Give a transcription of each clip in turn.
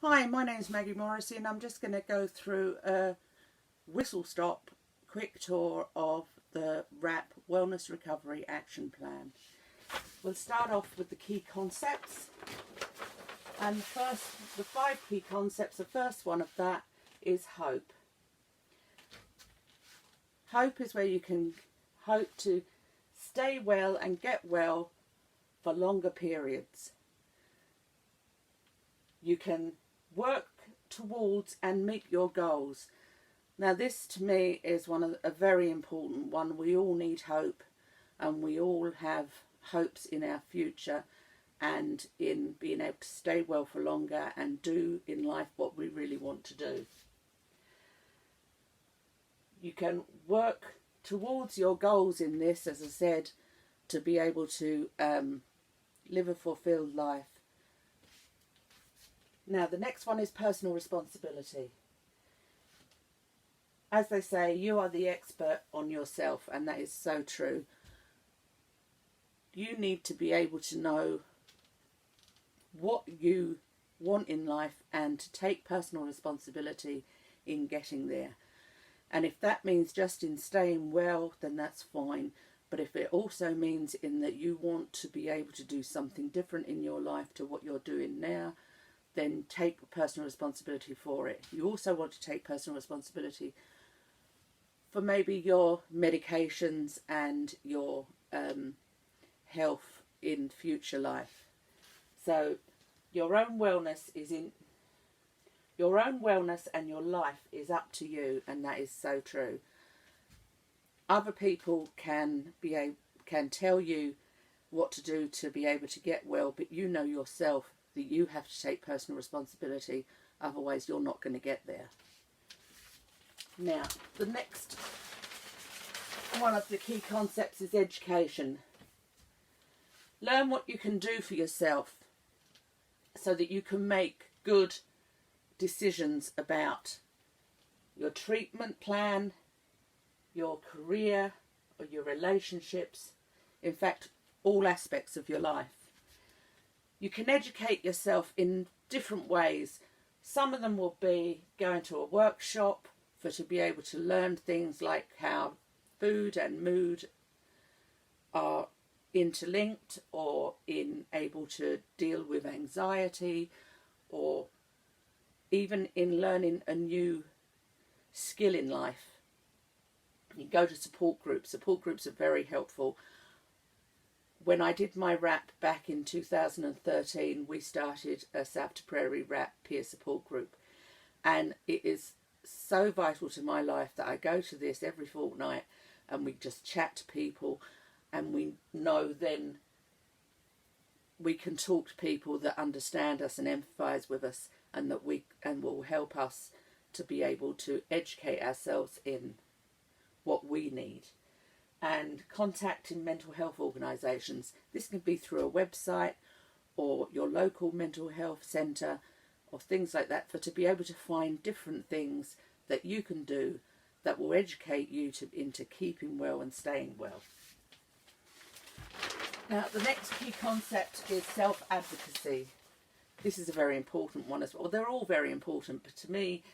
Hi, my name's Maggie Morrissey and I'm just going to go through a whistle-stop quick tour of the WRAP Wellness Recovery Action Plan. We'll start off with the key concepts. And first, the 5 key concepts, the first one of that is hope. Hope is where you can hope to stay well and get well for longer periods. You can work towards and meet your goals. Now this to me is a very important one. We all need hope, and we all have hopes in our future and in being able to stay well for longer and do in life what we really want to do. You can work towards your goals in this, as I said, to be able to live a fulfilled life. Now the next one is personal responsibility. As they say, you are the expert on yourself, and that is so true. You need to be able to know what you want in life and to take personal responsibility in getting there. And if that means just in staying well, then that's fine. But if it also means in that you want to be able to do something different in your life to what you're doing now, then take personal responsibility for it. You also want to take personal responsibility for maybe your medications and your health in future life. So your own wellness and your life is up to you, and that is so true. Other people can tell you what to do to be able to get well, but you know yourself that you have to take personal responsibility, otherwise you're not going to get there. Now, the next one of the key concepts is education. Learn what you can do for yourself so that you can make good decisions about your treatment plan, your career, or your relationships, in fact, all aspects of your life. You can educate yourself in different ways. Some of them will be going to a workshop to be able to learn things like how food and mood are interlinked, or able to deal with anxiety, or even in learning a new skill in life. You go to support groups. Support groups are very helpful. When I did my WRAP back in 2013, we started a South to Prairie WRAP peer support group, and it is so vital to my life that I go to this every fortnight, and we just chat to people, and we know then we can talk to people that understand us and empathise with us, and that will help us to be able to educate ourselves in what we need. And contacting mental health organisations. This can be through a website or your local mental health centre or things like that, to be able to find different things that you can do that will educate you into keeping well and staying well. Now the next key concept is self-advocacy. This is a very important one as well. They're all very important, but to me,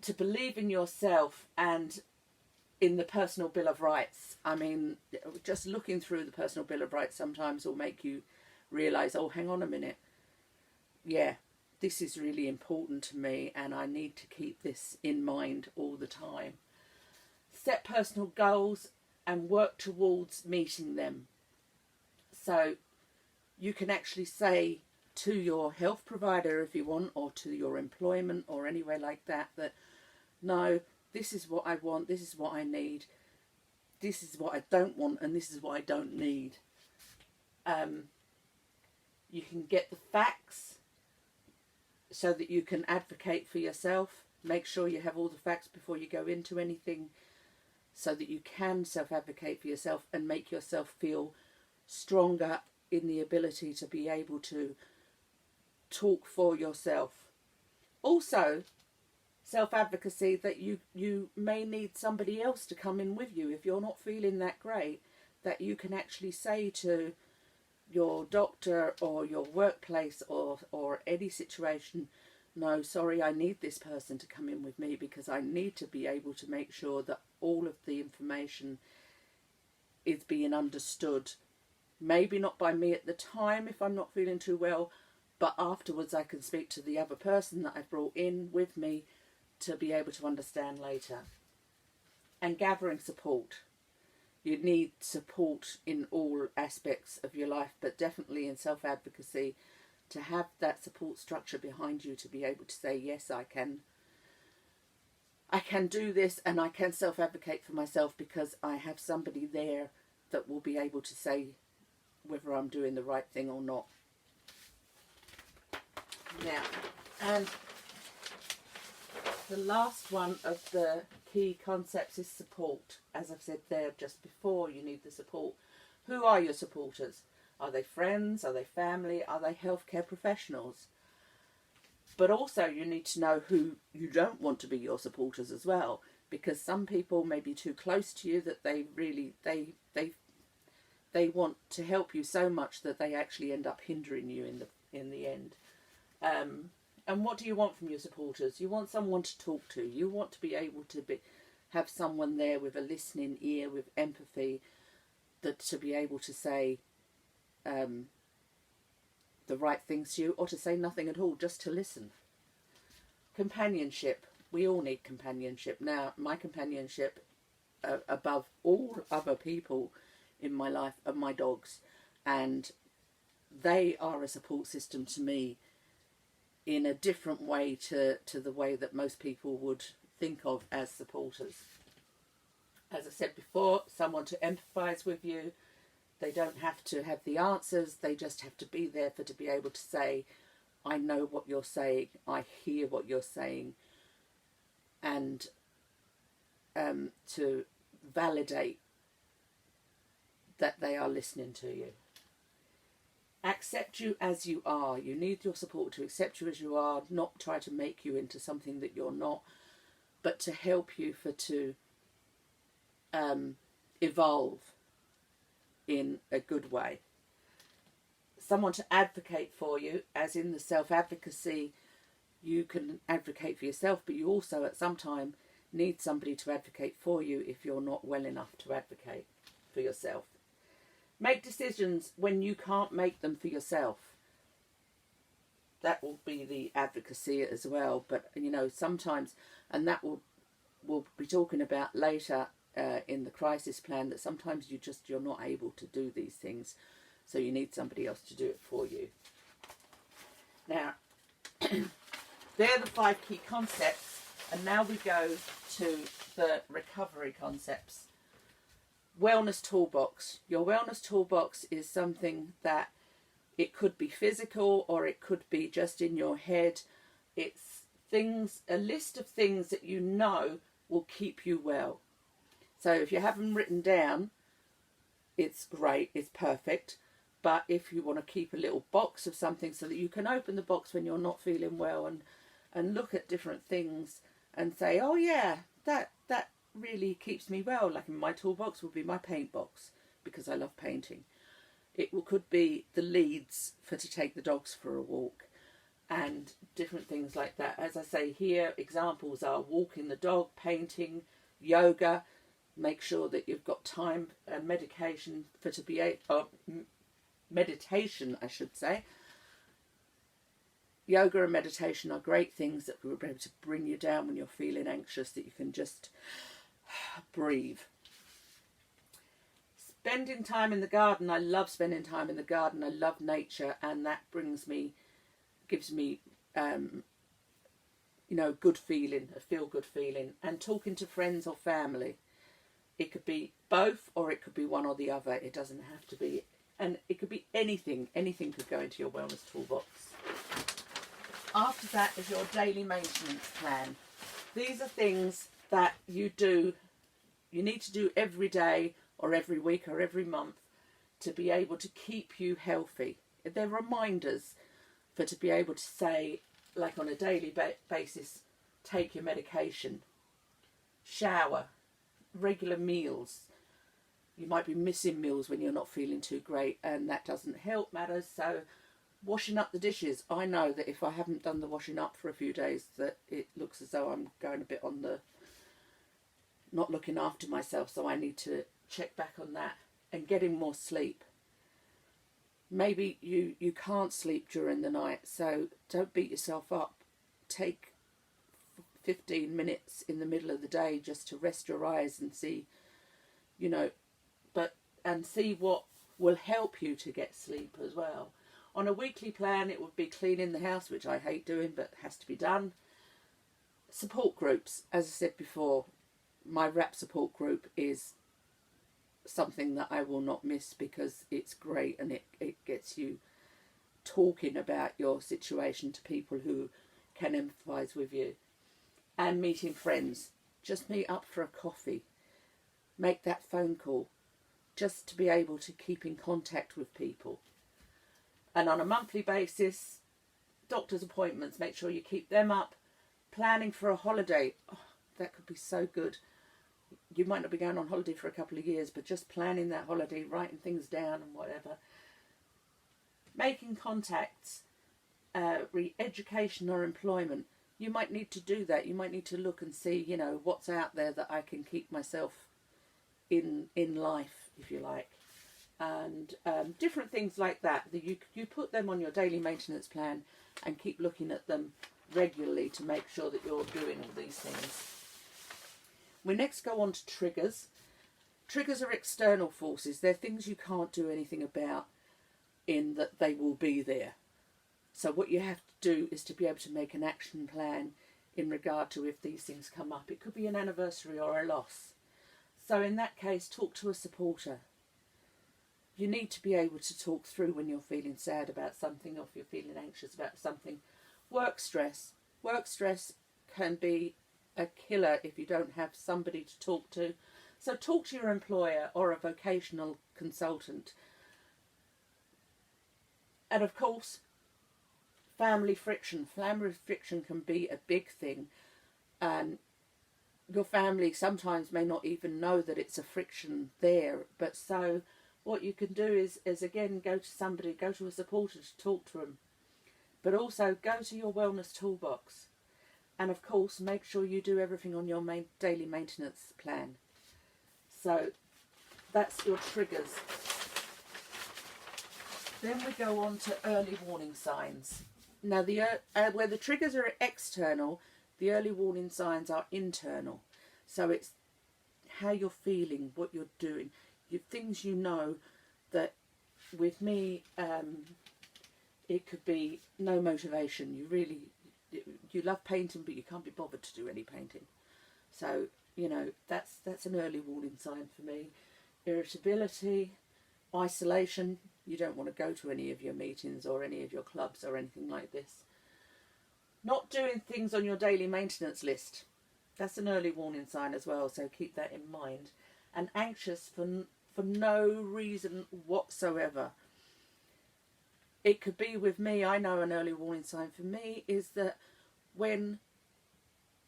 to believe in yourself and in the Personal Bill of Rights. I mean, just looking through the Personal Bill of Rights sometimes will make you realise, oh, hang on a minute. Yeah, this is really important to me, and I need to keep this in mind all the time. Set personal goals and work towards meeting them. So you can actually say to your health provider, if you want, or to your employment or anywhere like that, that no, this is what I want, this is what I need, this is what I don't want, and this is what I don't need. You can get the facts so that you can advocate for yourself. Make sure you have all the facts before you go into anything, so that you can self-advocate for yourself and make yourself feel stronger in the ability to be able to talk for yourself. Also, self-advocacy that you may need somebody else to come in with you if you're not feeling that great, that you can actually say to your doctor or your workplace or any situation, no, sorry, I need this person to come in with me because I need to be able to make sure that all of the information is being understood. Maybe not by me at the time if I'm not feeling too well, but afterwards I can speak to the other person that I've brought in with me to be able to understand later. And gathering support. You need support in all aspects of your life, but definitely in self-advocacy, to have that support structure behind you to be able to say, yes, I can do this, and I can self-advocate for myself because I have somebody there that will be able to say whether I'm doing the right thing or not. Now, and the last one of the key concepts is support. As I've said there just before, you need the support. Who are your supporters? Are they friends? Are they family? Are they healthcare professionals? But also you need to know who you don't want to be your supporters as well, because some people may be too close to you that they really they want to help you so much that they actually end up hindering you in the end. And what do you want from your supporters? You want someone to talk to. You want to be able to have someone there with a listening ear, with empathy, that to be able to say the right things to you, or to say nothing at all, just to listen. Companionship. We all need companionship. Now, my companionship above all other people in my life are my dogs, and they are a support system to me in a different way to the way that most people would think of as supporters. As I said before, someone to empathise with you. They don't have to have the answers, they just have to be there to be able to say, I know what you're saying, I hear what you're saying, and to validate that they are listening to you. Accept you as you are. You need your support to accept you as you are, not try to make you into something that you're not, but to help you to evolve in a good way. Someone to advocate for you, as in the self-advocacy, you can advocate for yourself, but you also at some time need somebody to advocate for you if you're not well enough to advocate for yourself. Make decisions when you can't make them for yourself. That will be the advocacy as well, but you know, sometimes, and that we'll be talking about later in the crisis plan, that sometimes you're not able to do these things, so you need somebody else to do it for you. Now, they're the 5 key concepts, and now we go to the recovery concepts. Wellness toolbox. Your wellness toolbox is something that it could be physical or it could be just in your head. It's things, a list of things that you know will keep you well. So if you have them written down, it's great, it's perfect. But if you want to keep a little box of something so that you can open the box when you're not feeling well and look at different things and say, oh yeah, that really keeps me well. Like in my toolbox would be my paint box, because I love painting. It could be the leads to take the dogs for a walk and different things like that. As I say here, examples are walking the dog, painting, yoga. Make sure that you've got time and medication meditation, I should say. Yoga and meditation are great things that will be able to bring you down when you're feeling anxious, that you can just breathe. Spending time in the garden. I love spending time in the garden. I love nature, and that gives me good feeling, a feel-good feeling. And talking to friends or family. It could be both, or it could be one or the other. It doesn't have to be, and it could be anything. Anything could go into your wellness toolbox. After that is your daily maintenance plan. These are things that you need to do every day or every week or every month to be able to keep you healthy. They're reminders to be able to say, like on a daily basis, take your medication, shower, regular meals, You might be missing meals when you're not feeling too great, and that doesn't help matters. So washing up the dishes, I know that if I haven't done the washing up for a few days, that it looks as though I'm going a bit on the not looking after myself, so I need to check back on that. And getting more sleep. Maybe you can't sleep during the night, so don't beat yourself up. Take 15 minutes in the middle of the day just to rest your eyes and see, and see what will help you to get sleep as well. On a weekly plan, it would be cleaning the house, which I hate doing, but has to be done. Support groups, as I said before, my rap support group is something that I will not miss because it's great, and it gets you talking about your situation to people who can empathise with you. And meeting friends. Just meet up for a coffee. Make that phone call. Just to be able to keep in contact with people. And on a monthly basis, doctor's appointments, make sure you keep them up. Planning for a holiday. Oh, that could be so good. You might not be going on holiday for a couple of years, but just planning that holiday, writing things down and whatever. Making contacts, re-education or employment. You might need to do that. You might need to look and see, what's out there that I can keep myself in life, if you like. And different things like that. You put them on your daily maintenance plan and keep looking at them regularly to make sure that you're doing all these things. We next go on to triggers. Triggers are external forces. They're things you can't do anything about, in that they will be there. So what you have to do is to be able to make an action plan in regard to if these things come up. It could be an anniversary or a loss. So in that case, talk to a supporter. You need to be able to talk through when you're feeling sad about something, or if you're feeling anxious about something. Work stress. Work stress can be a killer if you don't have somebody to talk to. So talk to your employer or a vocational consultant. And of course, family friction. Family friction can be a big thing. And your family sometimes may not even know that it's a friction there. But so what you can do is again, go to somebody, go to a supporter to talk to them. But also go to your wellness toolbox. And of course, make sure you do everything on your daily maintenance plan. So that's your triggers. Then we go on to early warning signs. Now, where the triggers are external, the early warning signs are internal. So it's how you're feeling, what you're doing, things that with me, it could be no motivation. You love painting, but you can't be bothered to do any painting. So, that's an early warning sign for me. Irritability, isolation. You don't want to go to any of your meetings or any of your clubs or anything like this. Not doing things on your daily maintenance list. That's an early warning sign as well, so keep that in mind. And anxious for no reason whatsoever. It could be with me, I know an early warning sign for me is that when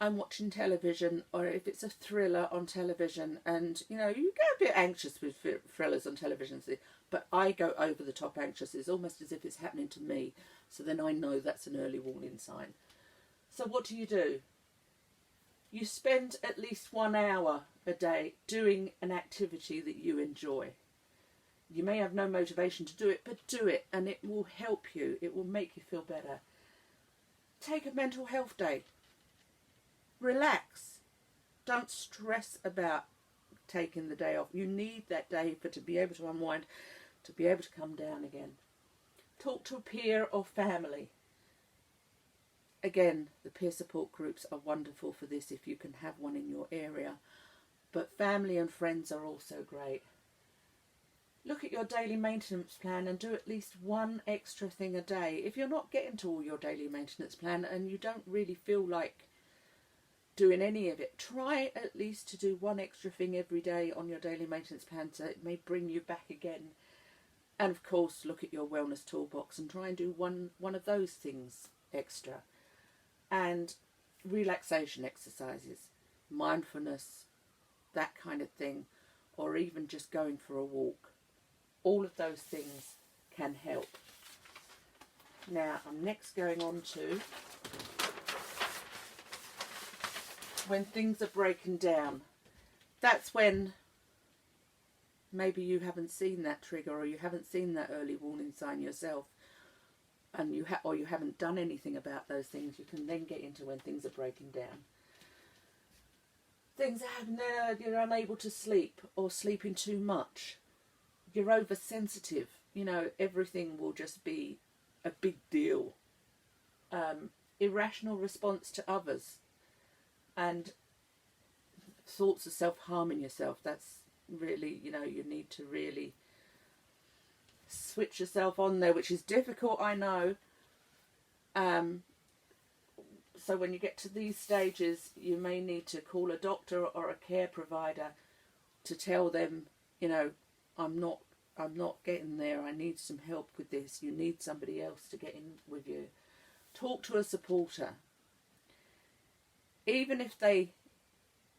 I'm watching television, or if it's a thriller on television, and you get a bit anxious with thrillers on television, but I go over the top anxious. It's almost as if it's happening to me. So then I know that's an early warning sign. So what do? You spend at least 1 hour a day doing an activity that you enjoy. You may have no motivation to do it, but do it, and it will help you. It will make you feel better. Take a mental health day. Relax. Don't stress about taking the day off. You need that day to be able to unwind, to be able to come down again. Talk to a peer or family. Again, the peer support groups are wonderful for this if you can have one in your area. But family and friends are also great. Look at your daily maintenance plan and do at least one extra thing a day. If you're not getting to all your daily maintenance plan and you don't really feel like doing any of it, try at least to do one extra thing every day on your daily maintenance plan, so it may bring you back again. And of course, look at your wellness toolbox and try and do one of those things extra. And relaxation exercises, mindfulness, that kind of thing, or even just going for a walk. All of those things can help. Now, I'm next going on to when things are breaking down. That's when maybe you haven't seen that trigger, or you haven't seen that early warning sign yourself, and you haven't done anything about those things. You can then get into when things are breaking down. Things happen, you're unable to sleep, or sleeping too much. You're oversensitive. You know, everything will just be a big deal. Irrational response to others, and thoughts of self-harming yourself. That's really, you know, you need to really switch yourself on there, which is difficult, I know. So when you get to these stages, you may need to call a doctor or a care provider to tell them, you know, I'm not getting there. I need some help with this. You need somebody else to get in with you. Talk to a supporter. Even if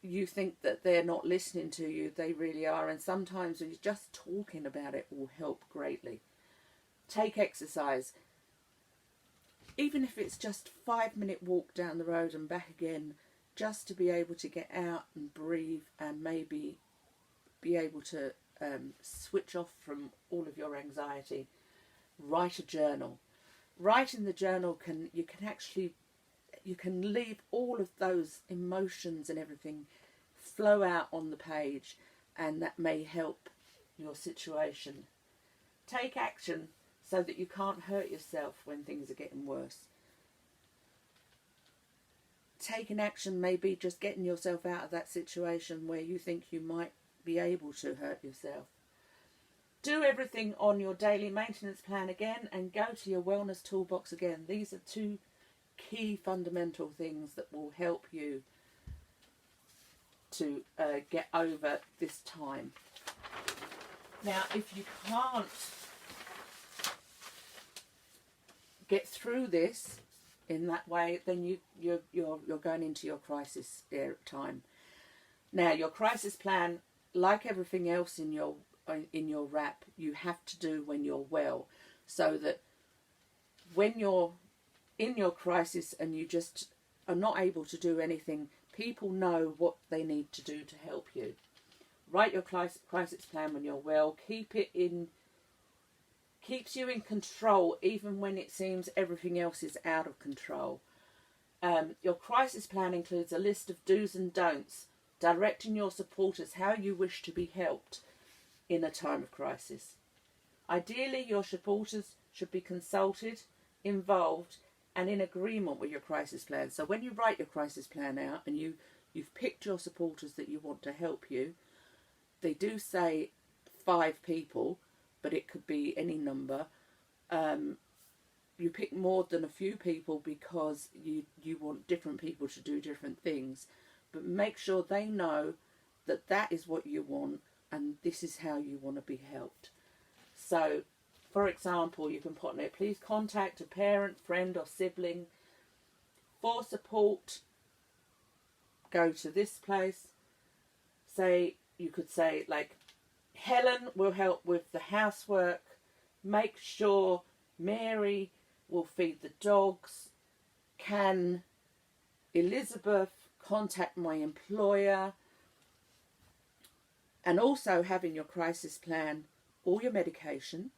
you think that they're not listening to you, they really are. And sometimes just talking about it will help greatly. Take exercise. Even if it's just a 5-minute walk down the road and back again, just to be able to get out and breathe and maybe be able to switch off from all of your anxiety. Write a journal. Writing the journal you can leave all of those emotions and everything flow out on the page, and that may help your situation. Take action so that you can't hurt yourself when things are getting worse. Taking action may be just getting yourself out of that situation where you think you might be able to hurt yourself. Do everything on your daily maintenance plan again, and go to your wellness toolbox again. These are 2 key fundamental things that will help you to get over this time. Now, if you can't get through this in that way, then you're going into your crisis time. Now, your crisis plan, like everything else in your wrap, you have to do when you're well, so that when you're in your crisis and you just are not able to do anything, people know what they need to do to help you. Write your crisis plan when you're well. Keeps you in control even when it seems everything else is out of control. Your crisis plan includes a list of do's and don'ts, directing your supporters how you wish to be helped in a time of crisis. Ideally, your supporters should be consulted, involved, and in agreement with your crisis plan. So when you write your crisis plan out and you've picked your supporters that you want to help you, they do say 5 people, but it could be any number. You pick more than a few people because you want different people to do different things, but make sure they know that that is what you want and this is how you want to be helped. So, for example, you can put on it, please contact a parent, friend or sibling for support. Go to this place. You could say, like, Helen will help with the housework. Make sure Mary will feed the dogs. Can Elizabeth contact my employer? And also have in your crisis plan all your medication,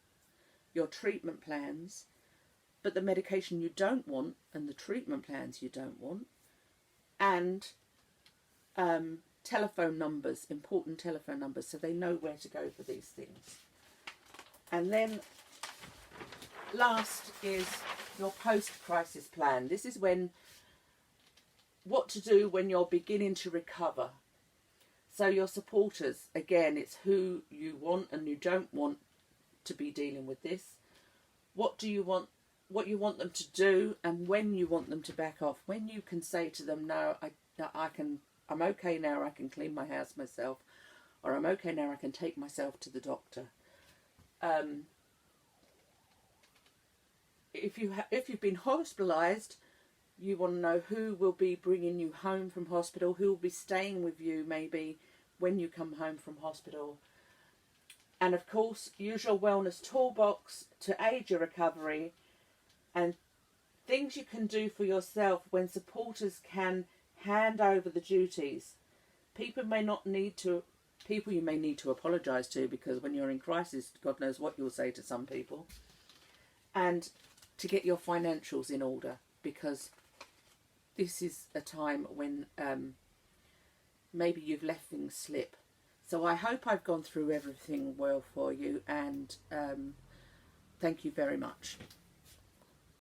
your treatment plans, but the medication you don't want and the treatment plans you don't want, and telephone numbers, important telephone numbers, so they know where to go for these things. And then last is your post-crisis plan. This is what to do when you're beginning to recover. So your supporters, again, it's who you want and you don't want to be dealing with this. What you want them to do, and when you want them to back off. When you can say to them, no, I'm okay now, I can clean my house myself, or I'm okay now, I can take myself to the doctor. If you've been hospitalised, you want to know who will be bringing you home from hospital, who will be staying with you maybe when you come home from hospital. And of course, use your wellness toolbox to aid your recovery, and things you can do for yourself when supporters can hand over the duties. People you may need to apologise to, because when you're in crisis, God knows what you'll say to some people. And to get your financials in order, because this is a time when maybe you've left things slip. So I hope I've gone through everything well for you, and thank you very much.